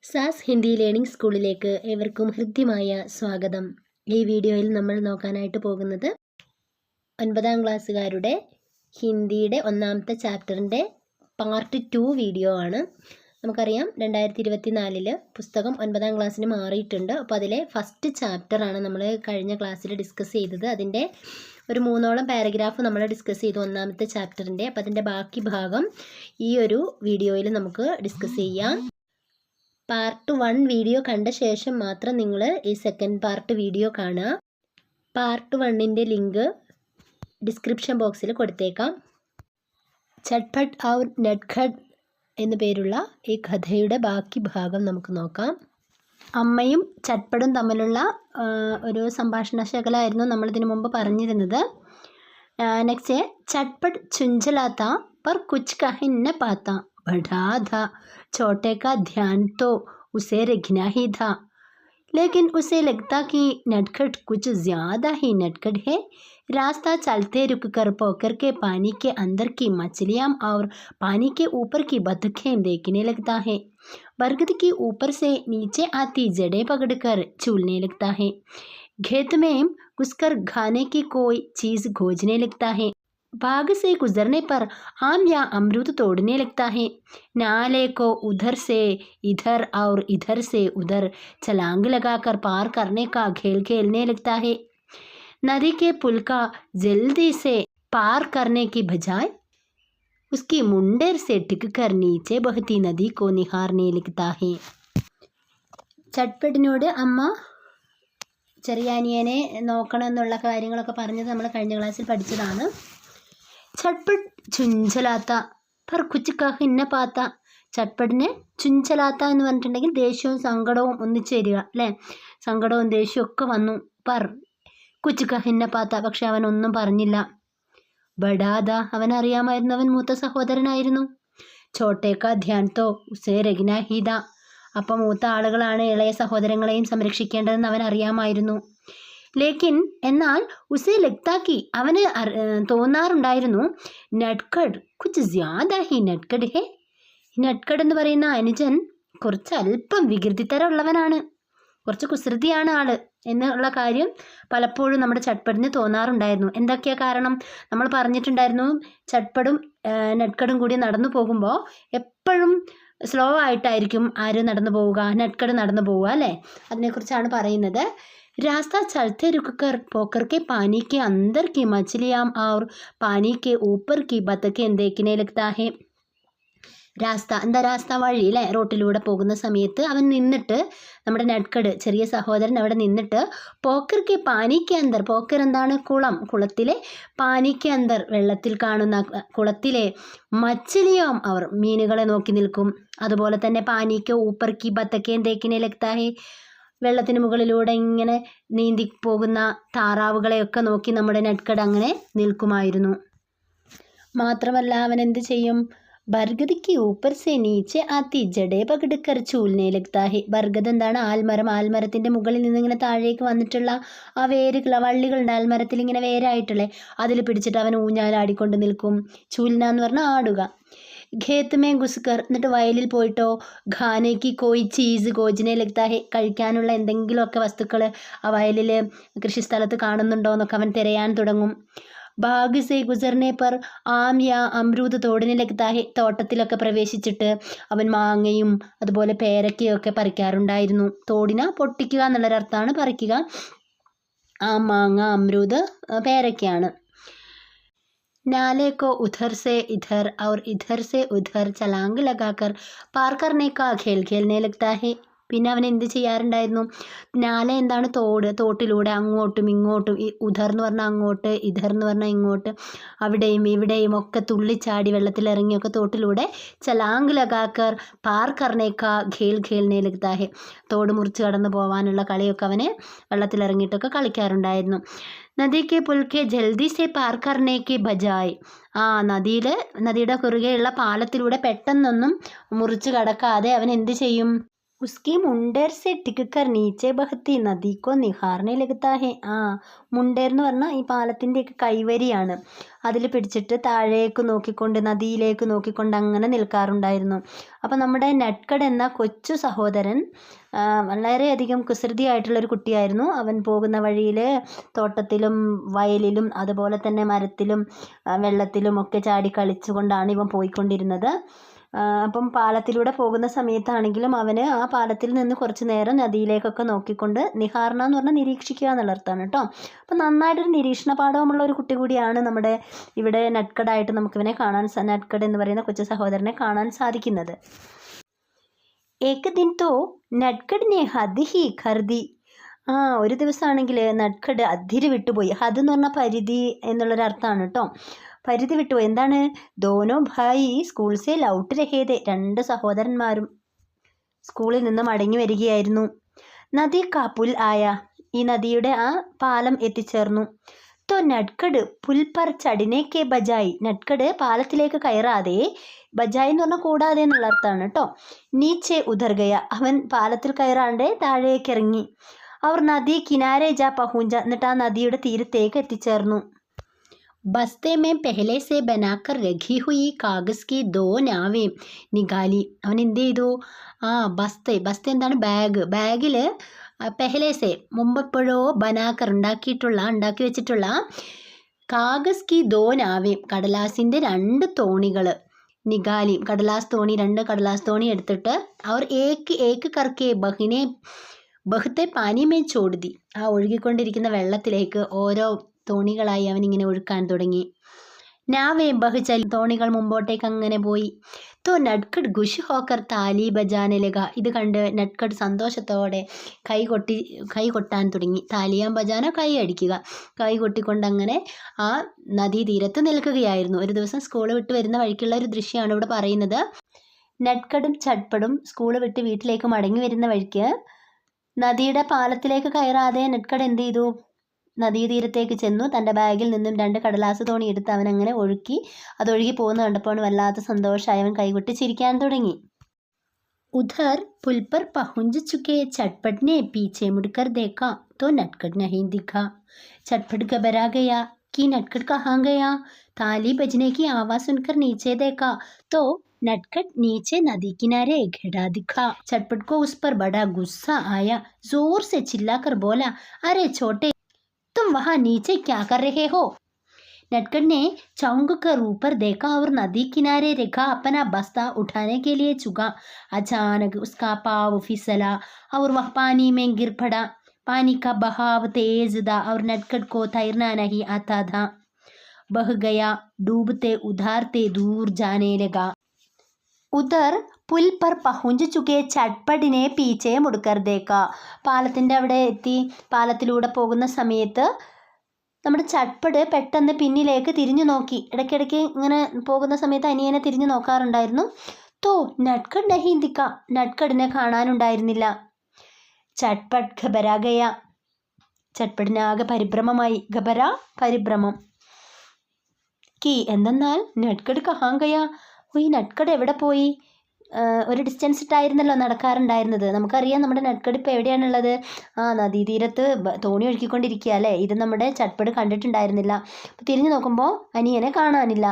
സാസ് Hindi learning സ്കൂളിലേക്ക് ഏവർക്കും ഹൃദ്യമായ സ്വാഗതം. ഈ വീഡിയോയിൽ നമ്മൾ നോക്കാനായിട്ട് പോകുന്നത് 9ാം ക്ലാസ്സുകാരുടെ ഹിന്ദിയുടെ ഒന്നാമത്തെ ചാപ്റ്ററിൻ്റെ പാർട്ട് 2 വീഡിയോ ആണ്. നമുക്കറിയാം 2024 പുസ്തകം 9ാം ക്ലാസ്സിന് മാറിയിട്ടുണ്ട്. അപ്പോൾ അതിലെ ഫസ്റ്റ് ചാപ്റ്ററാണ് നമ്മൾ കഴിഞ്ഞ ക്ലാസ്സിൽ ഡിസ്കസ് ചെയ്തത്. അതിൻ്റെ ഒരു 3ഓളം പാരഗ്രാഫ് നമ്മൾ ഡിസ്കസ് ചെയ്തു ഒന്നാമത്തെ ചാപ്റ്ററിൻ്റെ. അപ്പോൾ അതിൻ്റെ ബാക്കി ഭാഗം ഈ ഒരു വീഡിയോയിൽ നമുക്ക് ഡിസ്കസ് ചെയ്യാം. പാർട്ട് 1 വീഡിയോ കണ്ട ശേഷം മാത്രം നിങ്ങൾ ഈ സെക്കൻഡ് പാർട്ട് വീഡിയോ കാണുക. പാർട്ട് 1ൻ്റെ ലിങ്ക് ഡിസ്ക്രിപ്ഷൻ ബോക്സിൽ കൊടുത്തേക്കാം. ചട്പട്ട് ഔർ നട്ഖട്ട് എന്നു പേരുള്ള ഈ കഥയുടെ ബാക്കി ഭാഗം നമുക്ക് നോക്കാം. അമ്മയും ചട്പടും തമ്മിലുള്ള ഒരു സംഭാഷണ ശകലമായിരുന്നു നമ്മളിതിനു മുമ്പ് പറഞ്ഞിരുന്നത്. നെക്സ്റ്റ്, ചട്പട്ട് ചുഞ്ചലാത്ത पर कुछ कह न पाता, बढ़ा था छोटे का ध्यान तो उसे रखना ही था, लेकिन उसे लगता कि नटखट कुछ ज़्यादा ही नटखट है. रास्ता चलते रुक कर पोखर के पानी के अंदर की मछलियाँ और पानी के ऊपर की बतखें देखने लगता है. बरगद की ऊपर से नीचे आती जड़ें पकड़कर झूलने लगता है. खेत में घुसकर खाने की कोई चीज़ खोजने लगता है. बाग से गुजरने पर आम या अमरूद तोड़ने लगता है. नाले को उधर से इधर और इधर से उधर छलांग लगाकर पार करने का खेल खेलने लगता है. नदी के पुल का जल्दी से पार करने की बजाय उसकी मुंडेर से टिककर नीचे बहती नदी को निहारने लगता है. ചട്പട്ടിനോട് അമ്മ ചെറിയാനിയനെ നോക്കണം എന്നുള്ള കാര്യങ്ങളൊക്കെ പറഞ്ഞത് നമ്മൾ കഴിഞ്ഞ ക്ലാസ്സിൽ പഠിച്ചതാണ്. ചട്പട്ട് ചുഞ്ചലാത്ത പർ കുച്ച് കഹിന്ന പാത്ത. ചട്പട്ടിനെ ചുഞ്ചലാത്ത എന്ന് പറഞ്ഞിട്ടുണ്ടെങ്കിൽ ദേഷ്യവും സങ്കടവും ഒന്നിച്ചേരുക അല്ലേ. സങ്കടവും ദേഷ്യവും ഒക്കെ വന്നു. പർ കുച്ച് കഹിന്ന പാത്ത, പക്ഷെ അവനൊന്നും പറഞ്ഞില്ല. ബഡാദ, അവനറിയാമായിരുന്നു, അവൻ മൂത്ത സഹോദരനായിരുന്നു. ചോട്ടേക്ക ധ്യാൻതോ ഉസേ രഗ്ന ഹീദ, അപ്പം മൂത്ത ആളുകളാണ് ഇളയ സഹോദരങ്ങളെയും സംരക്ഷിക്കേണ്ടതെന്ന് അവൻ അറിയാമായിരുന്നു. ലേക്കിൻ എന്നാൽ ഉസേ ലഗ്താക്കി, അവന് തോന്നാറുണ്ടായിരുന്നു, നട്കഡ് കുച്ച് ജ്യാദാ ഹി നട്കഡ് ഹേ. നട്കഡ് എന്ന് പറയുന്ന അനുജൻ കുറച്ച് അല്പം വികൃതിത്തരമുള്ളവനാണ്, കുറച്ച് കുസൃതിയാണ് ആള് എന്നുള്ള കാര്യം പലപ്പോഴും നമ്മുടെ ചട്പടിന് തോന്നാറുണ്ടായിരുന്നു. എന്തൊക്കെയാ കാരണം? നമ്മൾ പറഞ്ഞിട്ടുണ്ടായിരുന്നു, ചട്പടും നട്കടും കൂടി നടന്നു പോകുമ്പോൾ എപ്പോഴും സ്ലോ ആയിട്ടായിരിക്കും ആര് നടന്നു പോവുക, നട്കട് നടന്നു പോവുക അല്ലേ. അതിനെക്കുറിച്ചാണ് പറയുന്നത്. रास्ता चलते रुक कर पोखर के पानी के अंदर की मछलियाँ और पानी के ऊपर की बतखें देखने लगता है. രാസ്ത എന്താ, രാസ്ത വഴി അല്ലേ, റോട്ടിലൂടെ പോകുന്ന സമയത്ത് അവൻ നിന്നിട്ട്, നമ്മുടെ നട്കട് ചെറിയ സഹോദരൻ അവിടെ നിന്നിട്ട് പോക്കർക്ക് പാനിക്ക് അന്തർ, പോക്കർ എന്താണ്, കുളം, കുളത്തിലെ പാനിക്ക് അന്തർ വെള്ളത്തിൽ കാണുന്ന കുളത്തിലെ മച്ചിലിയാം അവർ മീനുകളെ നോക്കി നിൽക്കും. അതുപോലെ തന്നെ പാനിക്ക് ഊപ്പർക്കി ബത്തക്കേൻ തേക്കിനെ ലഗ്താഹേ, വെള്ളത്തിന് മുകളിലൂടെ ഇങ്ങനെ നീന്തി പോകുന്ന താറാവുകളെയൊക്കെ നോക്കി നമ്മുടെ നട്കട് അങ്ങനെ നിൽക്കുമായിരുന്നു. മാത്രമല്ല അവൻ എന്ത് ചെയ്യും, ബർഗദ്ക്ക് ഊപ്പർ സെ നീച്ചെ ആത്തി ജഡേ പകടുക്കർ ചൂൽനെ ലഗ്താ ഹെ. ബർഗദ് എന്താണ്, ആൽമരം. ആൽമരത്തിൻ്റെ മുകളിൽ നിന്ന് ഇങ്ങനെ താഴേക്ക് വന്നിട്ടുള്ള ആ വേരുകൾ, വള്ളികളുണ്ട് ആൽമരത്തിൽ ഇങ്ങനെ വേരായിട്ടുള്ളേ, അതിൽ പിടിച്ചിട്ട് അവൻ ഊഞ്ഞാലാടിക്കൊണ്ട് നിൽക്കും. ചൂൽന എന്ന് പറഞ്ഞാൽ ആടുക. ഖേത്ത് മേ ഘുസ്കർ, എന്നിട്ട് വയലിൽ പോയിട്ടോ, ഖാനയ്ക്ക് കോയി ചീസ് ഗോജനെ ലഗ്താ ഹെ, കഴിക്കാനുള്ള എന്തെങ്കിലുമൊക്കെ വസ്തുക്കൾ ആ വയലിൽ കൃഷിസ്ഥലത്ത് കാണുന്നുണ്ടോ എന്നൊക്കെ അവൻ തിരയാൻ തുടങ്ങും. ബാഗ് സെ ഗുസർനെ പർ ആം യാ അമൃത് തോടിനെ ലഗ്താ ഹെ, തോട്ടത്തിലൊക്കെ പ്രവേശിച്ചിട്ട് അവൻ മാങ്ങയും അതുപോലെ പേരക്കയൊക്കെ പറിക്കാറുണ്ടായിരുന്നു. തോടിന പൊട്ടിക്കുക എന്നുള്ളൊരർത്ഥമാണ്, പറിക്കുക. ആ മാങ്ങ അമൃത് പേരക്കയാണ്. नाले को उधर से इधर और इधर से उधर छलांग लगाकर पार करने का खेल खेलने लगता है. പിന്നെ അവൻ എന്ത് ചെയ്യാറുണ്ടായിരുന്നു, നാല എന്താണ്, തോട്, തോട്ടിലൂടെ അങ്ങോട്ടും ഇങ്ങോട്ടും, ഉധർ എന്ന് പറഞ്ഞാൽ അങ്ങോട്ട്, ഇധർ എന്ന് പറഞ്ഞാൽ ഇങ്ങോട്ട്, അവിടെയും ഇവിടെയും ഒക്കെ തുള്ളിച്ചാടി വെള്ളത്തിലിറങ്ങിയൊക്കെ തോട്ടിലൂടെ ചലാങ്ക് ലഗാക്കർ പാർ കർണേക്ക ഖേൽ ഖേൽനെ ലഗ്താ ഹെ, തോട് മുറിച്ച് കടന്നു പോകാനുള്ള കളിയൊക്കെ അവന് വെള്ളത്തിലിറങ്ങിയിട്ടൊക്കെ കളിക്കാറുണ്ടായിരുന്നു. നദിക്ക് പുൽക്കെ ജൽദി സെ പാർ കർണേക്ക് ബജായ്, നദിയുടെ കുറുകെയുള്ള പാലത്തിലൂടെ പെട്ടെന്നൊന്നും മുറിച്ച് കടക്കാതെ അവൻ എന്ത് ചെയ്യും, उसकी मुंडेर से टिककर नीचे बहती നദി को निहारने लगता है. മുണ്ടേർ എന്ന് പറഞ്ഞാൽ ഈ പാലത്തിൻ്റെയൊക്കെ കൈവരിയാണ്. അതിൽ പിടിച്ചിട്ട് താഴേക്ക് നോക്കിക്കൊണ്ട് നദിയിലേക്ക് നോക്കിക്കൊണ്ട് അങ്ങനെ നിൽക്കാറുണ്ടായിരുന്നു. അപ്പോൾ നമ്മുടെ നട്കഡ് എന്ന കൊച്ചു സഹോദരൻ വളരെയധികം കുസൃതിയായിട്ടുള്ളൊരു കുട്ടിയായിരുന്നു. അവൻ പോകുന്ന വഴിയിൽ തോട്ടത്തിലും വയലിലും അതുപോലെ തന്നെ മരത്തിലും വെള്ളത്തിലും ഒക്കെ ചാടി കളിച്ചുകൊണ്ടാണ് ഇവൻ പോയിക്കൊണ്ടിരുന്നത്. അപ്പം പാലത്തിലൂടെ പോകുന്ന സമയത്താണെങ്കിലും അവന് ആ പാലത്തിൽ നിന്ന് കുറച്ച് നേരം നദിയിലേക്കൊക്കെ നോക്കിക്കൊണ്ട് നിഹാർണ എന്ന് പറഞ്ഞാൽ നിരീക്ഷിക്കുക എന്നുള്ള അർത്ഥമാണ് കേട്ടോ. അപ്പം നന്നായിട്ടൊരു നിരീക്ഷണ പാഠവുമുള്ള ഒരു കുട്ടി കൂടിയാണ് നമ്മുടെ ഇവിടെ നട്കഡായിട്ട് നമുക്കിവനെ കാണാൻ നട്കഡ് എന്ന് പറയുന്ന കൊച്ചു സഹോദരനെ കാണാൻ സാധിക്കുന്നത്. ഏക് ദിൻ തോ നട്കഡ് നെ ഹദ് ഹി ഖർദി. ഒരു ദിവസമാണെങ്കിൽ നട്കഡ് അതിര് വിട്ടുപോയി. ഹദ് എന്ന് പറഞ്ഞാൽ പരിധി എന്നുള്ളൊരർത്ഥമാണ് കേട്ടോ. പരിധി വിട്ടുപോയി. എന്താണ്? ദോനോ ഭായി സ്കൂൾ സെ ലൗട്ട് രഹേതെ. 2 സഹോദരന്മാരും സ്കൂളിൽ നിന്ന് മടങ്ങി വരികയായിരുന്നു. നദി കാപ്പുൽ ആയ. ഈ നദിയുടെ ആ പാലം എത്തിച്ചേർന്നു. തോ നട്കഡ് പുൽ പർ ചടിനെ കെ ബജായി. നട്കഡ് പാലത്തിലേക്ക് കയറാതെ, ബജായി എന്ന് പറഞ്ഞാൽ കൂടാതെ എന്നുള്ള അർത്ഥമാണ് കേട്ടോ. നീച്ചെ ഉതർഗയ. അവൻ പാലത്തിൽ കയറാണ്ട് താഴേക്ക് ഇറങ്ങി. അവർ നദി കിനാരെ ജാ പഹൂഞ്ച. എന്നിട്ട് ആ നദിയുടെ തീരത്തേക്ക് എത്തിച്ചേർന്നു. बस्ते में पहले से बनाकर रखी हुई कागज़ की 2 नावें निकाली. അവൻ എന്ത് ചെയ്തു? ബസ്ത എന്താണ്? ബാഗിൽ പെഹലേസെ മുമ്പെപ്പോഴോ ബനാക്കർ ഉണ്ടാക്കി വെച്ചിട്ടുള്ള കാഗസ് കി 2 നാവേം കടലാസിൻ്റെ 2 തോണികൾ. നികാലി കടലാസ് തോണി, 2 കടലാസ് തോണി എടുത്തിട്ട് അവർ ഏക്ക് കർക്കെ ബഹത്തെ പാനി മേ ചോടുതി. ആ ഒഴുകിക്കൊണ്ടിരിക്കുന്ന വെള്ളത്തിലേക്ക് ഓരോ തോണികളായി അവനിങ്ങനെ ഒഴുക്കാൻ തുടങ്ങി. നാവേ ബഹുചൽ. തോണികൾ മുമ്പോട്ടേക്ക് അങ്ങനെ പോയി. തോ നട്കഡ് ഖുഷ് ഹോക്കർ താലി ബജാനെ ലഗ. ഇത് കണ്ട് നട്കഡ് സന്തോഷത്തോടെ കൈ കൊട്ടാൻ തുടങ്ങി. താലിയാൻ ബജാന കൈ അടിക്കുക. കൈ കൊട്ടിക്കൊണ്ട് അങ്ങനെ ആ നദീതീരത്ത് നിൽക്കുകയായിരുന്നു. ഒരു ദിവസം സ്കൂൾ വിട്ട് വരുന്ന വഴിക്കുള്ള ഒരു ദൃശ്യമാണ് ഇവിടെ പറയുന്നത്. നട്കഡും ചട്പടും സ്കൂൾ വിട്ട് വീട്ടിലേക്ക് മടങ്ങി വരുന്ന വഴിക്ക് നദിയുടെ പാലത്തിലേക്ക് കയറാതെ നട്കഡ് എന്ത് ചെയ്തു? നദീതീരത്തേക്ക് ചെന്നു. തൻ്റെ ബാഗിൽ നിന്നും 2 കടലാസ് തോണി എടുത്ത് അവൻ അങ്ങനെ അതൊഴുകി പോകുന്ന കണ്ടപ്പോൾ വല്ലാത്ത സന്തോഷമായി. അവൻ കൈകൊട്ടി ചിരിക്കാൻ തുടങ്ങി. ഉധർ പുൽ पर पहुंच चुके चटपट ने पीछे मुड़कर देखा तो नटखट नहीं दिखा. चटपट घबरा गया कि नटखट कहाँ गया. ताली बजने की आवाज़ सुनकर नीचे देखा तो नटखट नीचे नदी किनारे खड़ा दिखा. चटपट को उस पर बड़ा गुस्सा आया. जोर से चिल्लाकर बोला, अरे छोटे, तुम वहाँ नीचे क्या कर रहे हो. नटखट ने चौंक कर ऊपर देखा और नदी किनारे रखा अपना बस्ता उठाने के लिए झुका. अचानक उसका पाँव फिसला और वह पानी में गिर पड़ा. पानी का बहाव तेज था और नटखट को तैरना नहीं आता था. बह गया. डूबते उधारते दूर जाने लगा. ഉദർ പുൽ പർ പഹുഞ്ച് ചുകെ ചട്പടിനെ പീച്ചെ മുടുക്കർ ദേക്ക. പാലത്തിൻ്റെ അവിടെ എത്തി. പാലത്തിലൂടെ പോകുന്ന സമയത്ത് നമ്മുടെ ചട്പട് പെട്ടെന്ന് പിന്നിലേക്ക് തിരിഞ്ഞു നോക്കി. ഇടയ്ക്കിടയ്ക്ക് ഇങ്ങനെ പോകുന്ന സമയത്ത് അനിയനെ തിരിഞ്ഞു നോക്കാറുണ്ടായിരുന്നു. തോ നട്കഡ് നഹീ ദിക്ക. നട്കഡിനെ കാണാനുണ്ടായിരുന്നില്ല. ചട്പട് ഘബരാ ഗയ. ചട്പടിനാകെ പരിഭ്രമമായി. ഘബര പരിഭ്രമം. കി എന്തെന്നാൽ നട്കഡ് കഹാൻ ഗയ. ഈ നട്കഡ് എവിടെ പോയി? ഒരു ഡിസ്റ്റൻസ് ഇട്ടായിരുന്നല്ലോ നടക്കാറുണ്ടായിരുന്നത്. നമുക്കറിയാം നമ്മുടെ നട്കഡ് ഇപ്പോൾ എവിടെയാണുള്ളത്? നദീതീരത്ത് തോണി ഒഴുക്കിക്കൊണ്ടിരിക്കുക അല്ലേ. ഇത് നമ്മുടെ ചട്പട് കണ്ടിട്ടുണ്ടായിരുന്നില്ല. അപ്പോൾ തിരിഞ്ഞു നോക്കുമ്പോൾ അനിയനെ കാണാനില്ല.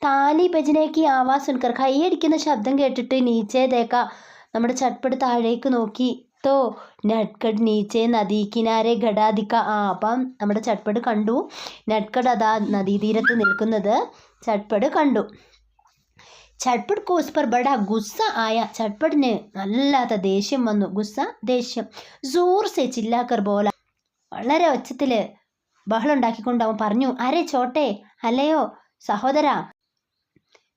താലി ബജനേക്ക് ആവാസ് സുൻകർ. കൈയടിക്കുന്ന ശബ്ദം കേട്ടിട്ട് നീച്ചേ ദേക്ക. നമ്മുടെ ചട്പട് താഴേക്ക് നോക്കി. തോ നട്കഡ് നീച്ചെ നദീ കിനാരെ ഘടാദിക്ക. അപ്പം നമ്മുടെ ചട്പട് കണ്ടു നട്കഡ് അതാ നദീതീരത്ത് നിൽക്കുന്നത് ചട്പട് കണ്ടു. ചട്പട് को उस पर बड़ा गुस्सा आया. ചട്പടിന് വല്ലാത്ത ദേഷ്യം വന്നു. ഗുസ്സ ദേഷ്യം. ജോർ സെ ചില്ലാക്കർ ബോല. വളരെ ഒച്ചത്തിൽ ബഹളം ഉണ്ടാക്കിക്കൊണ്ട് അവൻ പറഞ്ഞു, അരേ ചോട്ടെ, അല്ലയോ സഹോദര,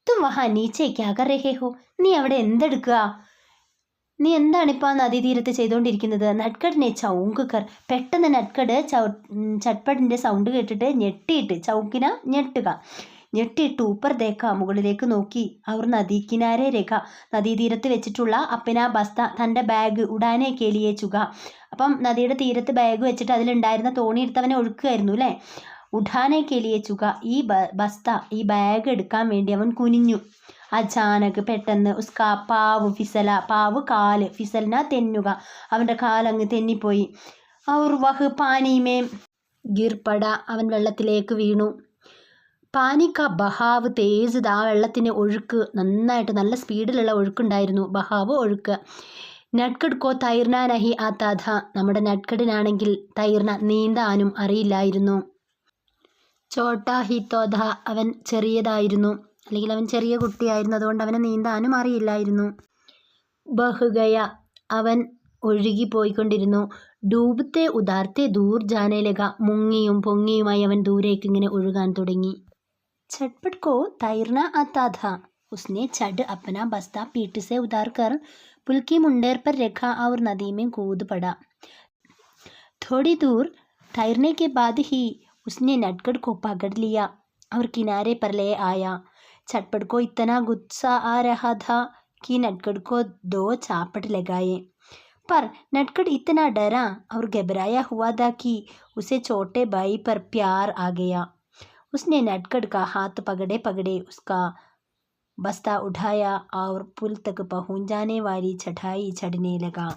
തും വഹാ നീച്ചെ ക്യാ കർ രഹേ ഹോ. നീ അവിടെ എന്തെടുക്കുക? നീ എന്താണിപ്പോൾ ആ നദീതീരത്ത് ചെയ്തുകൊണ്ടിരിക്കുന്നത്? നട്കഡിനെ ചൗങ്കർ. പെട്ടെന്ന് നട്കഡ് ചട്പടിൻ്റെ സൗണ്ട് കേട്ടിട്ട് ഞെട്ടിയിട്ട്, ചൗക്കിന ഞെട്ടുക, ഞെട്ടിയിട്ട് ഊപ്പർ ദേക്ക മുകളിലേക്ക് നോക്കി. അവർ നദീ കിനാരെ രേഖ നദീതീരത്ത് വെച്ചിട്ടുള്ള അപ്പന ബസ്ത തൻ്റെ ബാഗ് ഉടാനെ കേലിയെ ചുക. അപ്പം നദിയുടെ തീരത്ത് ബാഗ് വെച്ചിട്ട് അതിലുണ്ടായിരുന്ന തോണി എടുത്തവനെ ഒഴുക്കുകയായിരുന്നു അല്ലേ. ഉഡാനെ കേലിയെ ചുക. ഈ ബസ്ത ഈ ബാഗ് എടുക്കാൻ വേണ്ടി അവൻ കുനിഞ്ഞു. അചാനക് പെട്ടെന്ന്, ഉസ്കാ പാവ് ഫിസല, പാവ് കാല്, ഫിസലിന തെന്നുക, അവൻ്റെ കാലങ്ങ് തെന്നിപ്പോയി. ഔർ വഹ് പാനിമേ ഗിർ പട, അവൻ വെള്ളത്തിലേക്ക് വീണു. പാനി കാ ബഹാവ് തേസ്, ആ വെള്ളത്തിൻ്റെ ഒഴുക്ക് നന്നായിട്ട് നല്ല സ്പീഡിലുള്ള ഒഴുക്കുണ്ടായിരുന്നു. ബഹാവ് ഒഴുക്ക്. നട്കഡ് കോ തൈർന നഹി ആത്താഥ, നമ്മുടെ നട്കഡിനാണെങ്കിൽ തൈർന നീന്താനും അറിയില്ലായിരുന്നു. ചോട്ടാ ഹി തോധ, അവൻ ചെറിയതായിരുന്നു, അല്ലെങ്കിൽ അവൻ ചെറിയ കുട്ടിയായിരുന്നു, അതുകൊണ്ട് അവനെ നീന്താനും അറിയില്ലായിരുന്നു. ബഹുഗയ, അവൻ ഒഴുകിപ്പോയിക്കൊണ്ടിരുന്നു. ഡൂബത്തെ ഉദാർത്തെ ദൂർ ജാനേലക, മുങ്ങിയും പൊങ്ങിയുമായി അവൻ ദൂരേക്ക് ഇങ്ങനെ ഒഴുകാൻ തുടങ്ങി. छटपट को तैरना आता था, उसने छड़ अपना बस्ता पीठ से उतार कर पुल की मुंडेर पर रखा और नदी में कूद पड़ा. थोड़ी दूर तैरने के बाद ही उसने नटखट को पकड़ लिया और किनारे पर ले आया. छटपट को इतना गुस्सा आ रहा था कि नटखट को 2 चापट लगाए, पर नटखट इतना डरा और घबराया हुआ था कि उसे छोटे भाई पर प्यार आ गया. उसने नटखट का हाथ पकड़े पकड़े उसका बस्ता उठाया और पुल तक पहुंच जाने वाली चढ़ाई चढ़ने लगा.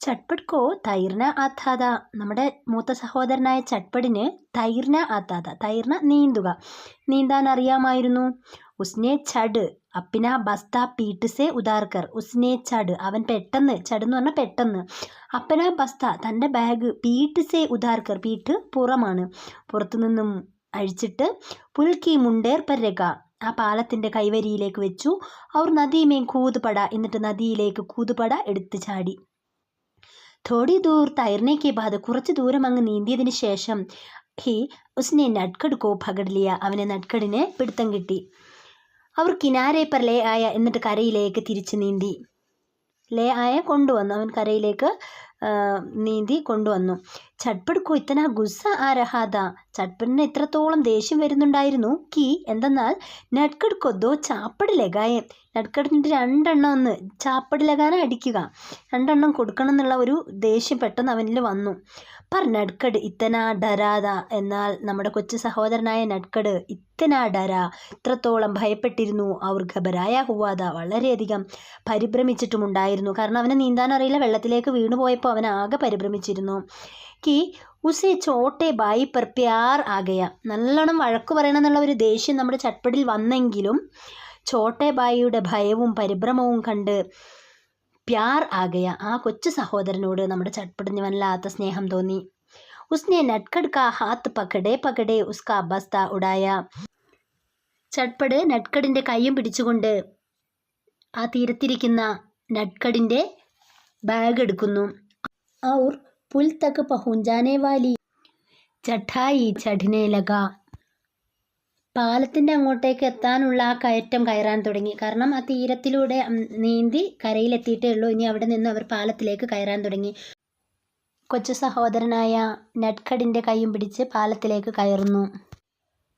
ചട്പട് കോ തൈർന ആത്താത, നമ്മുടെ മൂത്ത സഹോദരനായ ചട്പടിന് തൈർന ആത്താത, തൈർന നീന്തുക, നീന്താൻ അറിയാമായിരുന്നു. ഉസ്നെ ചട് അപ്പിന ബസ്ത പീട്ട് സെ ഉദാർക്കർ, ഉസ്നെ ചട് അവൻ പെട്ടെന്ന്, ചട് എന്ന് പറഞ്ഞാൽ പെട്ടെന്ന്, അപ്പന ബസ്ത തൻ്റെ ബാഗ്, പീട്ട് സെ ഉദാർക്കർ, പീട്ട് പുറമാണ്, പുറത്തു നിന്നും അഴിച്ചിട്ട്, പുൽക്കി മുണ്ടേർ പരക, ആ പാലത്തിൻ്റെ കൈവരിയിലേക്ക് വെച്ചു. അവർ നദിമേ കൂതുപട, എന്നിട്ട് നദിയിലേക്ക് കൂതുപട എടുത്ത് ചാടി. തോടി ദൂർ തൈർനെ കെ ബാദ്, കുറച്ച് ദൂരം അങ്ങ് നീന്തിയതിന് ശേഷം, ഹി ഉസ്നെ നട്കഡ് കോ പകഡ് ലിയ, അവനെ നട്കഡിനെ പിടുത്തം കിട്ടി. അവർ കിനാരെ പർ ലേ ആയ, എന്നിട്ട് കരയിലേക്ക് തിരിച്ച് നീന്തി. ലേ ആയ കൊണ്ടുവന്നു, അവൻ കരയിലേക്ക് നീന്തി കൊണ്ടുവന്നു. ചട്പട് കോ ഇത്തന ഗുസ്സ ആ രഹാദ, ചട്പടിന് ഇത്രത്തോളം ദേഷ്യം വരുന്നുണ്ടായിരുന്നു. കി എന്തെന്നാൽ നട്കഡ് കൊ 2 ചാപ്പട് ലഗായെ, നട്കഡിൻ്റെ 2 എണ്ണം ഒന്ന് ചാപ്പട് ലഗാന, അടിക്കുക, 2 എണ്ണം കൊടുക്കണം എന്നുള്ള ഒരു ദേഷ്യം പെട്ടെന്ന് അവനിൽ വന്നു. പർ നട്കഡ് ഇത്തന ഡരാദ, എന്നാൽ നമ്മുടെ കൊച്ചു സഹോദരനായ നട്കഡ് ഇത്തന ഡര, ഇത്രത്തോളം ഭയപ്പെട്ടിരുന്നു. അവർ ഘബരായ ഹുവാദ, വളരെയധികം പരിഭ്രമിച്ചിട്ടുമുണ്ടായിരുന്നു. കാരണം അവനെ നീന്താൻ അറിയില്ല, വെള്ളത്തിലേക്ക് വീണുപോയപ്പോൾ അവൻ ആകെ പരിഭ്രമിച്ചിരുന്നു. കി ഉസേ ചോട്ടെ ബായി പർ പ്യാർ ആകയ, നല്ലോണം വഴക്കു പറയണം എന്നുള്ള ഒരു ദേഷ്യം നമ്മുടെ ചട്പടിൽ വന്നെങ്കിലും ചോട്ടെ ബായിയുടെ ഭയവും പരിഭ്രമവും കണ്ട് പ്യാർ ആകയ, ആ കൊച്ചു സഹോദരനോട് നമ്മുടെ ചട്പടിന് വല്ലാത്ത സ്നേഹം തോന്നി. ഉസ്നെ നട്കഡ് കാ ഹാത്ത് പകടെ പകടെ ഉസ്കാ ബസ്ത ഉടായ, ചട്പട് നട്കഡിൻ്റെ കൈയും പിടിച്ചുകൊണ്ട് ആ തീരത്തിരിക്കുന്ന നട്കഡിൻ്റെ ബാഗ് എടുക്കുന്നു. ഔർ പുൽ തക്ക് പഹുഞ്ചാനെ വാലി ചഠായി ചഠിനെ ലഗ, പാലത്തിൻ്റെ അങ്ങോട്ടേക്ക് എത്താനുള്ള ആ കയറ്റം കയറാൻ തുടങ്ങി. കാരണം ആ തീരത്തിലൂടെ നീന്തി കരയിലെത്തിയിട്ടേ ഉള്ളൂ, ഇനി അവിടെ നിന്ന് അവർ പാലത്തിലേക്ക് കയറാൻ തുടങ്ങി. കൊച്ചു സഹോദരനായ നട്കഡിൻ്റെ കൈയും പിടിച്ച് പാലത്തിലേക്ക് കയറുന്നു.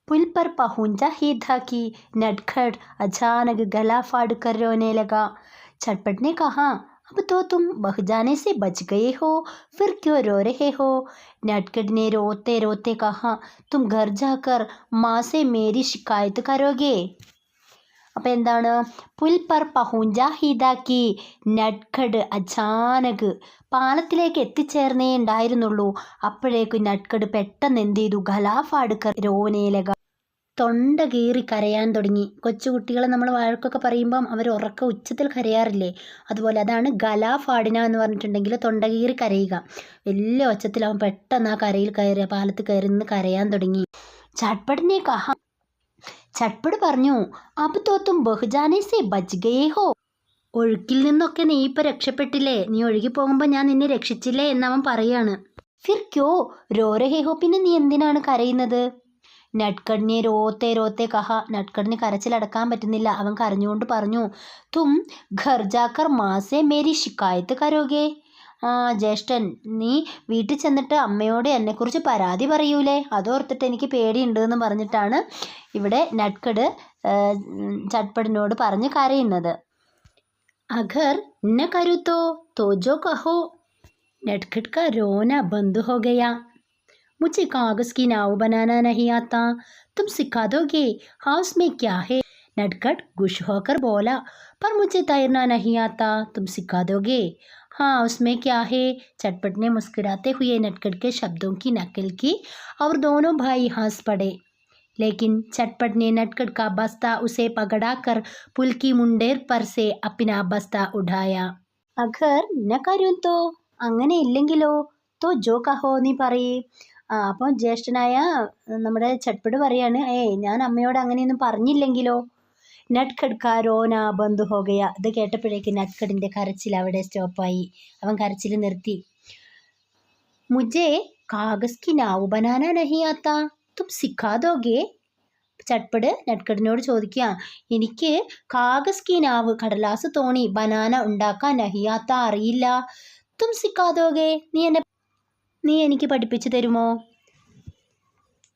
പുൽ പർ പഹുഞ്ച ഹി ഥാ കി നട്കഡ് അചാനക് ഗല ഫാട് കർ രോനെ ലഗ. ചട്പട് ने कहा, अब तो तुम बह जाने से बच गए हो, फिर क्यों रो रहे हो? नटखट ने रोते रोते कहा, तुम घर जाकर माँ से मेरी शिकायत करोगे. അപ്പോൾ എന്താണ്, പുൽ പർ പഹുഞ്ച ഹിദാക്കി നട്കഡ് അചാനക്, പാലത്തിലേക്ക് എത്തിച്ചേർന്നേ ഉണ്ടായിരുന്നുള്ളൂ. അപ്പോഴേക്ക് നട്കഡ് പെട്ടെന്ന് എന്ത് ചെയ്തു, ഗലാഫാടുക്കർ രോനേലക, തൊണ്ട കീറി കരയാൻ തുടങ്ങി. കൊച്ചുകുട്ടികളെ നമ്മൾ വഴക്കൊക്കെ പറയുമ്പം അവർ ഉറക്ക ഉച്ചത്തിൽ കരയാറില്ലേ, അതുപോലെ അതാണ് ഗലാഫാടിന എന്ന് പറഞ്ഞിട്ടുണ്ടെങ്കിൽ തൊണ്ട കീറി കരയുക. വലിയ ഒച്ചത്തിൽ അവൻ പെട്ടെന്ന് ആ കരയിൽ കയറി, പാലത്ത് കയറി നിന്ന് കരയാൻ തുടങ്ങി. ചട്പടിനെ കഹ, ചട്പട് പറഞ്ഞു, അബ് തോ തും ബഹുജാനെ സെ ബച്ച് ഗയേ ഹോ, ഒഴുക്കിൽ നിന്നൊക്കെ നീ ഇപ്പം രക്ഷപ്പെട്ടില്ലേ, നീ ഒഴുകി പോകുമ്പോൾ ഞാൻ നിന്നെ രക്ഷിച്ചില്ലേ എന്നവൻ പറയാണ്. ഫിർ ക്യോ രോ രഹേ ഹോ, പിന്നെ നീ എന്തിനാണ് കരയുന്നത്? നട്കഡിനെ രോത്തെ രോത്തെ കഹ, നട്കഡിന് കരച്ചിലടക്കാൻ പറ്റുന്നില്ല, അവൻ കരഞ്ഞുകൊണ്ട് പറഞ്ഞു, തും ഘർ ജാക്കർ മാസെ മേരി ശിക്കായത്ത് കരോഗേ. ജ്യേഷ്ഠൻ, നീ വീട്ടിൽ ചെന്നിട്ട് അമ്മയോട് എന്നെക്കുറിച്ച് പരാതി പറയൂലേ, അതോർത്തിട്ട് എനിക്ക് പേടിയുണ്ട് എന്ന് പറഞ്ഞിട്ടാണ് ഇവിടെ നട്കഡ് ചട്പടിനോട് പറഞ്ഞ് കരയുന്നത്. അഘർ ന കരുത്തോ തോജോ കഹോ, നട്കഡ് കാ രോന ബന്ദ് ഹോ ഗയാ. मुझे कागज़ की नाव बनाना नहीं आता, तुम सिखा दोगे? हाँ उसमें क्या है? नटखट खुश होकर बोला, पर मुझे तैरना नहीं आता, तुम सिखा दोगे? हाँ, उसमें क्या है? चटपट ने मुस्कुराते हुए नटखट के शब्दों की नकल की और दोनों भाई हंस पड़े। लेकिन चटपट ने नटखट का बस्ता उसे पकड़ा कर पुल की मुंडेर पर से अपना बस्ता उठाया। अगर न करूं तो, അങ്ങനെ ഇല്ലെങ്കിലോ? तो जो कहो നീ പറയേ. അപ്പോൾ ജ്യേഷ്ഠനായ നമ്മുടെ ചട്പട് പറയാണ്, ഞാൻ അമ്മയോട് അങ്ങനെയൊന്നും പറഞ്ഞില്ലെങ്കിലോ? നട്ഖട് കാ രോന ബന്ദ് ഹോ ഗയ. ഇത് കേട്ടപ്പോഴേക്ക് നട്ഖടിൻ്റെ കരച്ചിൽ അവിടെ സ്റ്റോപ്പായി. അവൻ കരച്ചിൽ നിർത്തി. മുझे कागज की नाव बनाना नहीं आता, तुम सिखा दोगे? ചട്പട് നട്ഖടിനോട് ചോദിക്കുക, എനിക്ക് കാഗസ് കി നാവ് കടലാസ് തോണി ബനാന ഉണ്ടാക്കാൻ നഹിയാത്ത അറിയില്ല, തും സിക്കാതോകെ, നീ എനിക്ക് പഠിപ്പിച്ചു തരുമോ?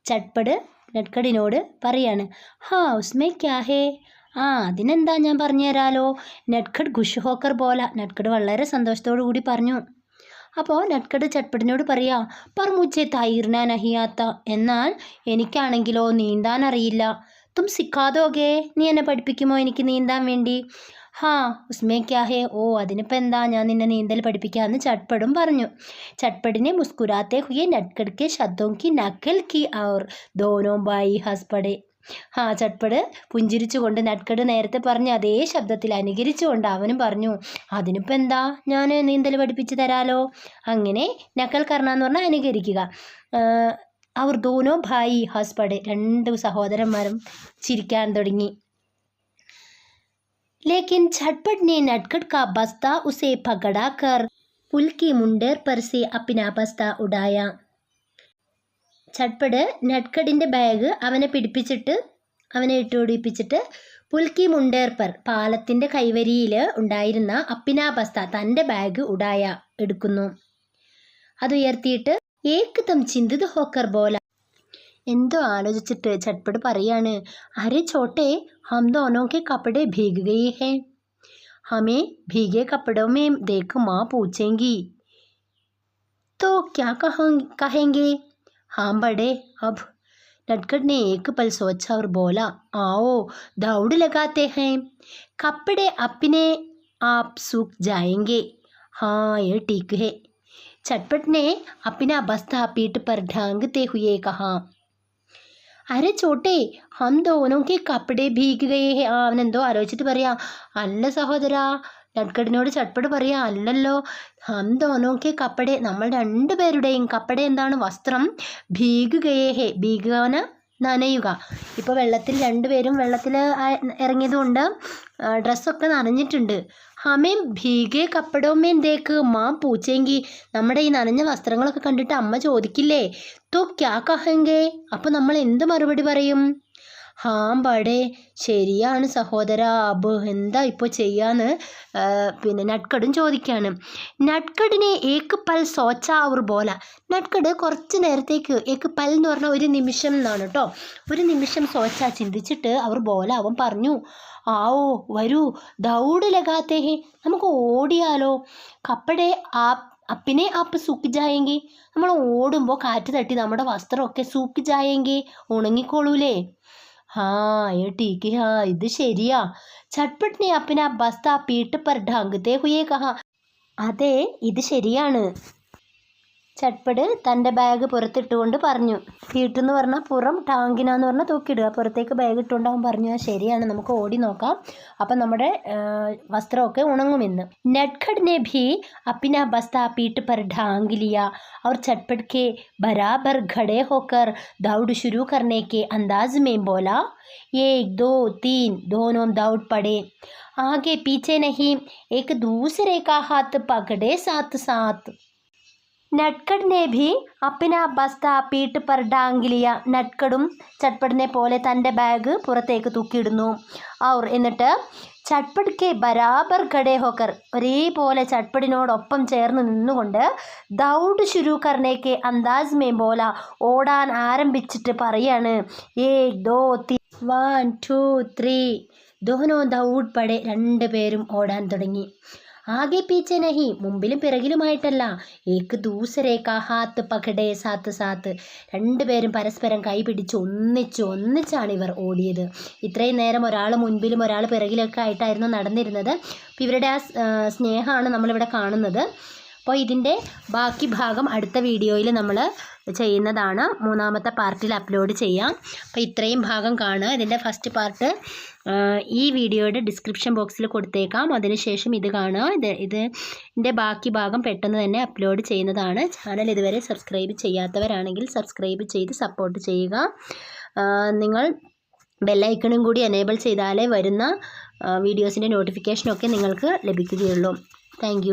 ചട്പട് നട്ഖടിനോട് പറയാണ്. ഹാ ഉസ്മേ ക്യാ ഹേ? അതിനെന്താ, ഞാൻ പറഞ്ഞു തരാലോ. നട്ഖട് ഖുഷ് ഹോക്കർ ബോല. നട്ഖട് വളരെ സന്തോഷത്തോടു കൂടി പറഞ്ഞു. അപ്പോൾ നട്ഖട് ചട്പടിനോട് പറയാ, പർ മുझे തൈർന നഹിയാത്ത, എന്നാൽ എനിക്കാണെങ്കിലോ നീന്താൻ അറിയില്ല. തും സിക്കാതോകെ, നീ എന്നെ പഠിപ്പിക്കുമോ എനിക്ക് നീന്താൻ വേണ്ടി? ഹാ ഉസ്മേ ക്യാ ഹേ? അതിനിപ്പോൾ എന്താ, ഞാൻ നിന്നെ നീന്തൽ പഠിപ്പിക്കാമെന്ന് ചട്പടും പറഞ്ഞു. ചട്പടിനെ മുസ്കുരാത്തെ ഹുയെ നട്ഖട് കെ ശബ്ദോं की नकल की और दोनों भाई हंस पड़े. ചട്പട് പുഞ്ചിരിച്ചുകൊണ്ട് നട്ഖട് നേരത്തെ പറഞ്ഞ അതേ ശബ്ദത്തിൽ അനുകരിച്ചുകൊണ്ട് അവനും പറഞ്ഞു, അതിനിപ്പോൾ എന്താ, ഞാൻ നീന്തൽ പഠിപ്പിച്ച് തരാലോ. അങ്ങനെ നക്കൽ കർണ എന്ന് പറഞ്ഞാൽ അനുകരിക്കുക. അവർ ദോനോ ഭായി ഹസ് പടെ, രണ്ട് സഹോദരന്മാരും ചിരിക്കാൻ തുടങ്ങി. लेकिन झटपट ने नटखट का बस्ता उसे पकड़ा कर पुल की मुंडेर पर से अपना बस्ता उड़ाया. ചട്പട് നട്ഖടിൻ്റെ ബാഗ് അവനെ ഇട്ടുപിടിപ്പിച്ചിട്ട് പുൽക്കി മുണ്ടേർ പർ, പാലത്തിൻ്റെ കൈവരിയിൽ ഉണ്ടായിരുന്ന അപ്പിനാ ബസ്ത, തൻ്റെ ബാഗ് ഉടായ എടുക്കുന്നു. അതുയർത്തിയിട്ട് ഏകദം ചിന്തിത് ഹോക്കർ ബോല, എന്തോ ആലോചിച്ചിട്ട് ചട്പട് പറയാണ്, അരെ ചോട്ടെ हम दोनों के कपड़े भीग गए हैं, हमें भीगे कपड़ों में देख माँ पूछेंगी तो क्या कहेंगे? हाँ बड़े, अब. नटखट ने एक पल सोचा और बोला, आओ दौड़ लगाते हैं, कपड़े अपने आप सूख जाएंगे. हाँ ये ठीक है. चटपट ने अपना बस्ता पीठ पर ढांगते हुए कहा. അരെ ചോട്ടെ ഹം ദോനോക്കെ കപ്പടെ ഭീഗ് ഗയേ ഹേ. അവനെന്തോ ആലോചിച്ചിട്ട് പറയാ, അല്ല സഹോദരാ. നട്ഖടിനോട് ചട്പട് പറയാ, അല്ലല്ലോ, ഹം ദോനോക്കെ കപ്പടെ, നമ്മൾ രണ്ടുപേരുടെയും, കപ്പടെ എന്താണ്, വസ്ത്രം, ഭീഗ് ഗയേ ഹേ, ഭീഗാന നനയുക. ഇപ്പോൾ രണ്ടുപേരും വെള്ളത്തിൽ ഇറങ്ങിയതുകൊണ്ട് ഡ്രസ്സൊക്കെ നനഞ്ഞിട്ടുണ്ട്. ഹമേം ഭീഗേ കപ്പടോമേം ദേക്ക് മാം പൂച്ചെങ്കി, നമ്മുടെ ഈ നനഞ്ഞ വസ്ത്രങ്ങളൊക്കെ കണ്ടിട്ട് അമ്മ ചോദിക്കില്ലേ, തോ ക്യാ കഹെങ്കേ, അപ്പോൾ നമ്മൾ എന്ത് മറുപടി പറയും? ഹാം ബടേ, ശരിയാണ് സഹോദരാ, അബ് എന്താ ഇപ്പോൾ ചെയ്യാന്ന് നട്ഖടും ചോദിക്കുകയാണ്. നട്ഖടിനെ ഏക്ക് പൽ സോച്ച അവർ ബോല. നട്ഖട് കുറച്ച് നേരത്തേക്ക്, ഏക്ക് പൽ എന്ന് പറഞ്ഞാൽ ഒരു നിമിഷം എന്നാണ് കേട്ടോ, ഒരു നിമിഷം സോച്ച ചിന്തിച്ചിട്ട് അവർ ബോല, അവൻ പറഞ്ഞു, ആവോ വരൂ, ദൗഡ് ലഗാത്തേ ഹേ, നമുക്ക് ഓടിയാലോ. കപ്പടെ അപ്പിനെ ആപ്പ് സൂക്ക് ജായെങ്കിൽ, നമ്മൾ ഓടുമ്പോൾ കാറ്റ് തട്ടി നമ്മുടെ വസ്ത്രമൊക്കെ സൂക്ക് ജായെങ്കിൽ, ഉണങ്ങിക്കോളൂലേ. ये ठीक है, ഇത് ശരിയാ. ചട്പട്ട് ने अपना बस्ता पीठ पर ढांगते हुए कहा. അതെ, ഇത് ശരിയാണ്. ചട്പട് തൻ്റെ ബാഗ് പുറത്തിട്ടുകൊണ്ട് പറഞ്ഞു. പീട്ടെന്ന് പറഞ്ഞാൽ പുറം, ടാങ്കിന എന്ന് പറഞ്ഞാൽ തൂക്കിയിടുക. പുറത്തേക്ക് ബാഗ് ഇട്ടുകൊണ്ട് അവൻ പറഞ്ഞു, ശരിയാണ്, നമുക്ക് ഓടി നോക്കാം, അപ്പം നമ്മുടെ വസ്ത്രമൊക്കെ ഉണങ്ങുമെന്ന്. नटखट ने भी अपना बस्ता पीठ पर ढांग लिया और चटपट के बराबर खड़े होकर दौड़ शुरू करने के अंदाज में बोला, 1 2 3. दोनों दौड़ पड़े, आगे पीछे नहीं, एक दूसरे का हाथ पकड़े साथ साथ. നട്ഖട് ने भी अपना बस्ता पीठ पर ढांग लिया. നട്ഖടും ചട്പടിനെ പോലെ തൻ്റെ ബാഗ് പുറത്തേക്ക് തൂക്കിയിടുന്നു. और എന്നിട്ട് ചട്പട് കെ ബരാബർ ഖഡേ ഹോക്കർ, ഒരേപോലെ ചട്പടിനോടൊപ്പം ചേർന്ന് നിന്നുകൊണ്ട് ദൗഡ് ശുരു കർണേക്ക് അന്താസ് മേ ബോല, ഓടാൻ ആരംഭിച്ചിട്ട് പറയാണ്, 1 2 3 1 2 3. ദോനോ ദൗഡ് പടെ, രണ്ടുപേരും ഓടാൻ തുടങ്ങി. ആകെ പീച്ചെ നഹി, മുമ്പിലും പിറകിലുമായിട്ടല്ല. ഏക്ക് ദൂസരെ കാ ഹാത്ത് പകടെ സാത്ത് സാത്ത്, രണ്ടുപേരും പരസ്പരം കൈ പിടിച്ച് ഒന്നിച്ചാണ് ഇവർ ഓടിയത്. ഇത്രയും നേരം ഒരാൾ മുൻപിലും ഒരാൾ പിറകിലൊക്കെ ആയിട്ടായിരുന്നു നടന്നിരുന്നത്. അപ്പോൾ ഇവരുടെ ആ സ്നേഹമാണ് നമ്മളിവിടെ കാണുന്നത്. അപ്പോൾ ഇതിൻ്റെ ബാക്കി ഭാഗം അടുത്ത വീഡിയോയിൽ നമ്മൾ ചെയ്യുന്നതാണ്, 3ാമത്തെ പാർട്ടിൽ അപ്ലോഡ് ചെയ്യാം. അപ്പോൾ ഇത്രയും ഭാഗം കാണുക. ഇതിൻ്റെ ഫസ്റ്റ് പാർട്ട് ഈ വീഡിയോയുടെ ഡിസ്ക്രിപ്ഷൻ ബോക്സിൽ കൊടുത്തേക്കാം. അതിനുശേഷം ഇത് കാണുക. ഇതിൻ്റെ ബാക്കി ഭാഗം പെട്ടെന്ന് തന്നെ അപ്ലോഡ് ചെയ്യുന്നതാണ്. ചാനൽ ഇതുവരെ സബ്സ്ക്രൈബ് ചെയ്യാത്തവരാണെങ്കിൽ സബ്സ്ക്രൈബ് ചെയ്ത് സപ്പോർട്ട് ചെയ്യുക. നിങ്ങൾ ബെല്ലൈക്കണും കൂടി എനേബിൾ ചെയ്താലേ വരുന്ന വീഡിയോസിൻ്റെ നോട്ടിഫിക്കേഷനൊക്കെ നിങ്ങൾക്ക് ലഭിക്കുകയുള്ളൂ. താങ്ക്